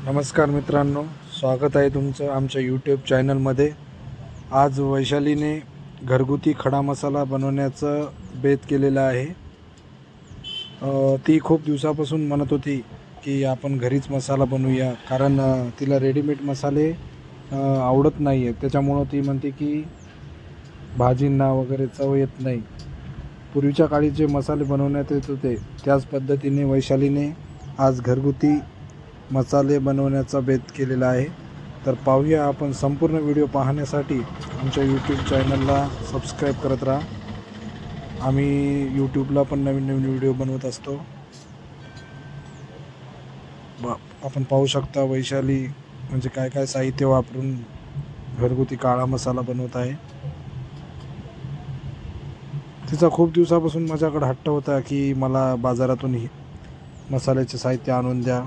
नमस्कार मित्रांनो, स्वागत आहे तुमचं आमच्या यूट्यूब चॅनलमध्ये। आज वैशालीने घरगुती खडा मसाला बनवण्याचं बेत केलेलं आहे। ती खूप दिवसापासून म्हणत होती की आपण घरीच मसाला बनवूया, कारण तिला रेडीमेड मसाले आवडत नाही आहेत। त्याच्यामुळं ती म्हणते की भाजींना वगैरे चव येत नाही। पूर्वीच्या काळी जे मसाले बनवण्यात येत होते त्याच पद्धतीने वैशालीने आज घरगुती मसाले बनवण्याचा बेत केलेला आहे। तर पाहूया आपण। संपूर्ण व्हिडिओ पाहण्यासाठी आमच्या यूट्यूब चॅनलला सबस्क्राईब करत राहा। आम्ही यूट्यूबला पण नवीन नवीन व्हिडिओ बनवत असतो। आपण पाहू शकता वैशाली म्हणजे काय काय साहित्य वापरून घरगुती काळा मसाला बनवत आहे। तिचा खूप दिवसापासून माझ्याकडे हट्ट होता की मला बाजारातून मसाल्याचे साहित्य आणून द्या,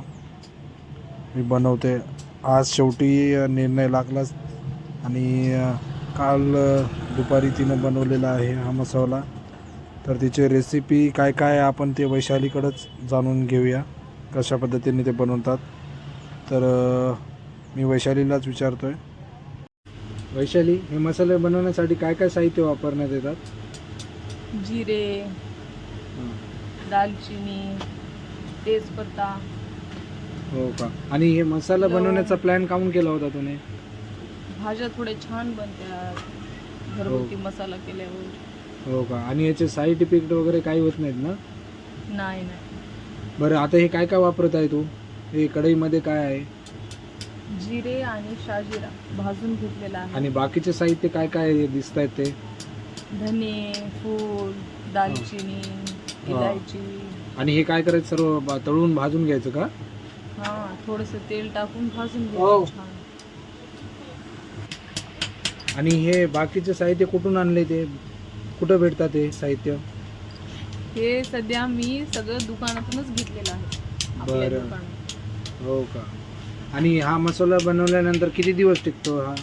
मी बनवते। आज शेवटी निर्णय लागलाच आणि काल दुपारी तिनं बनवलेला आहे हा मसाला। तर तिची रेसिपी काय काय आपण ते वैशालीकडंच जाणून घेऊया, कशा पद्धतीने ते बनवतात। तर मी वैशालीलाच विचारतोय, वैशाली हे मसाले बनवण्यासाठी काय काय साहित्य वापरण्यात येतात? जिरे, दालचिनी, तेजपत्ता। हो का? आणि हे मसाला बनवण्याचा प्लॅन काऊन केला होता तुम्ही? भाज्या थोड्या छान बनतात घरगुती मसाला केल्यावर। हो का? आणि याचे साईड इफेक्ट वगैरे काही होत नाहीत ना? नाही। बरं, आता हे काय काय वापरत आहे तू? हे कढईमध्ये काय आहे? जिरे आणि शाजिरा भाजून घेतलेला आहे। आणि बाकीचे साहित्य काय काय दिसत आहेत ते? धने, फूल, दालचिनी, इलायची। आणि हे काय करायचं? सर्व तळून भाजून घ्यायचं का? हां, थोडंसं तेल टाकून भाजून घ्यायचं छान। आणि हे बाकीचे साहित्य कुठून आणले? ते कुठं भेटतात ते साहित्य? हे सध्या मी सगळं दुकानातूनच घेतलेलं आहे, आपल्या बरं. दुकानात। हो का? आणि हा मसाला बनवल्यानंतर किती दिवस टिकतो हा?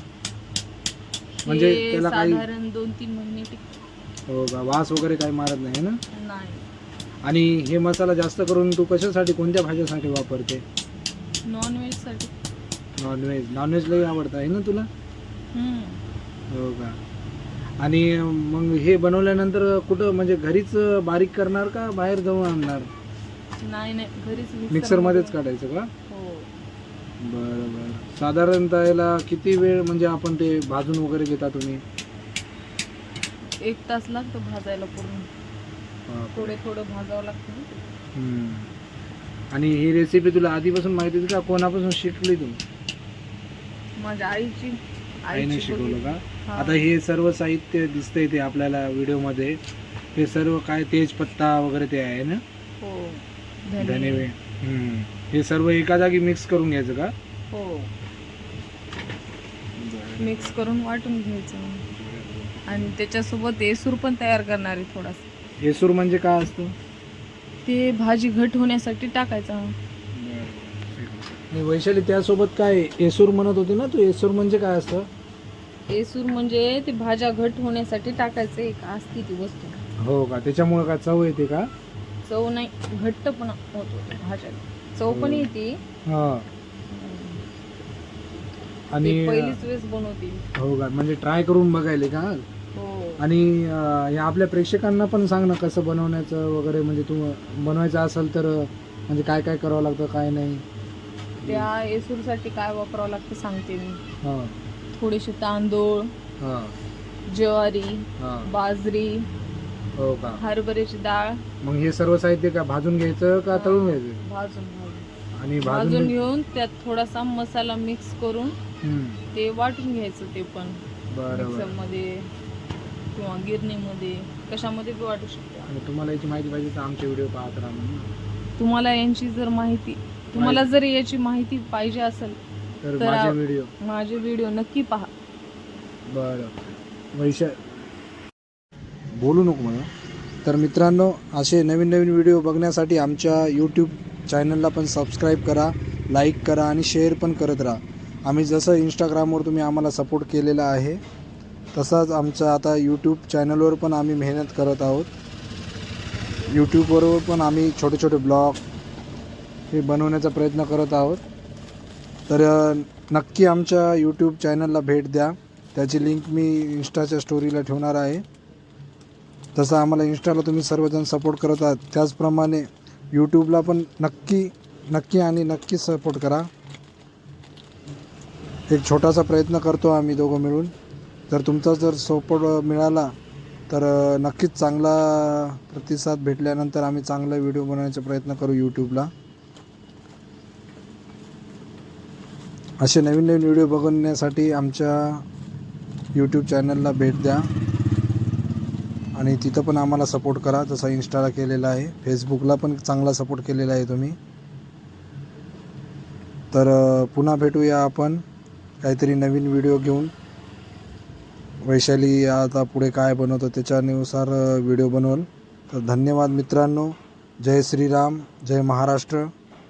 म्हणजे हे त्याला काही साधारण 2-3 महिने टिकतो। हो का? वास वगैरे काही मारत नाही ना? नाही। आणि हे मसाला जास्त करून तू कशासाठी, कोणत्या भाज्यासाठी वापरते? नॉनव्हेज साठी। नॉनव्हेज लई आवडतं आहे ना तुला? हो का? आणि मग हे बनवल्यानंतर कुठं म्हणजे घरीच बारीक करणार का बाहेर जाऊन आणणार? नाही, घरीच मिक्सर मध्येच काढायचं का? हो। बरं। साधारणतः याला किती वेळ म्हणजे आपण ते भाजून वगैरे घेता तुम्ही? 1 तास लागतो भाजायला पूर्ण। थोडं भाजावं लागतं। आणि ही रेसिपी तुला आधीपासून माहिती होती का? कोणापासून शिकली तू? माझ्या आईने शिकवलं का? आता हे सर्व साहित्य दिसतंय ते आपल्याला व्हिडिओमध्ये, हे सर्व काय तेजपत्ता वगैरे ते आहे ना? हो। धने। हे सर्व एका जागी मिक्स करून घ्यायचं का? हो, मिक्स करून वाटून घ्यायचं। आणि त्याच्यासोबत एसूर पण तयार करणार आहे थोडासा। एसूर म्हणजे काय असतं? ते भाजी घट होण्यासाठी टाकायचं। वैशाली त्यासोबत काय एसूर म्हणत होती ना तू? एसूर म्हणजे काय असतं? एसूर म्हणजे ते भाज्या घट होण्यासाठी टाकायचं एक असती ती वस्तू। हो का? त्याच्यामुळे काय चव येते का? चव नाही, घट्ट पण होतो भाज्या, चव पण येते। आणि पहिलीच वेळेस बनवते। हो का? म्हणजे ट्राय करून बघायला का? हो। आणि या आपल्या प्रेक्षकांना पण सांग ना कसं बनवण्याचं वगैरे, म्हणजे तू बनवायचं असेल तर म्हणजे काय काय करावं लागतं काय नाही? त्या एसूरसाठी काय वापरावं लागतं सांगते मी। थोडेसे तांदूळ, ज्वारी, बाजरी, हो का? हरभऱ्याची डाळ। मग हे सर्व साहित्य का भाजून घ्यायचं का तळून घ्यायचं? भाजून आणि भाजून घेऊन त्यात थोडासा मसाला मिक्स करून ते वाटून घ्यायचं। ते पण मिक्सर मध्ये किंवा गिरणीमध्ये कशामध्ये बी वाटू शकतो। आणि तुम्हाला याची माहिती पाहिजे तर आमचे व्हिडिओ पाहत राहा म्हणून। तुम्हाला जर याची माहिती पाहिजे असेल तर माझे व्हिडिओ नक्की पहा। बरं, बोलू नको मला। तर मित्रांनो, असे नवीन नवीन व्हिडिओ बघण्यासाठी आमच्या यूट्यूब चॅनलला पण सबस्क्राईब करा, लाईक करा आणि शेअर पण करत राहा। आम्ही जसं इंस्टाग्रामवर तुम्ही आम्हाला सपोर्ट केलेला आहे तसाच आमचा आता यूट्यूब चॅनलवर पण आम्ही मेहनत करत आहोत। यूट्यूबवर पण आम्ही छोटे छोटे ब्लॉग हे बनवण्याचा प्रयत्न करत आहोत। तर नक्की आमच्या यूट्यूब चॅनलला भेट द्या. त्याची लिंक मी इंस्टाच्या स्टोरीला ठेवणार आहे. तसं आम्हाला इंस्टाला तुम्ही सर्वजण सपोर्ट करत आहात, त्याचप्रमाणे यूट्यूबला पण नक्की सपोर्ट करा. एक छोटासा प्रयत्न करतो आम्ही दोघं मिळून. जर तुमचा सपोर्ट मिळाला तर नक्कीच चांगला प्रतिसाद भेटल्यानंतर आम्ही चांगला व्हिडिओ बनवण्याचा प्रयत्न करू यूट्यूबला. असे नवीन व्हिडिओ बघण्यासाठी आमच्या यूट्यूब चॅनलला भेट द्या आणि तिथं पण आम्हाला सपोर्ट करा, जसा इंस्टाला केलेला आहे. फेसबुकला पण चांगला सपोर्ट केलेला आहे तुम्ही. तर पुन्हा भेटूया आपण काहीतरी नवीन व्हिडिओ घेऊन. वैशाली आता पुढे काय बनवतो त्याच्यानुसार व्हिडिओ बनवल. तर धन्यवाद मित्रांनो. जय श्रीराम, जय महाराष्ट्र.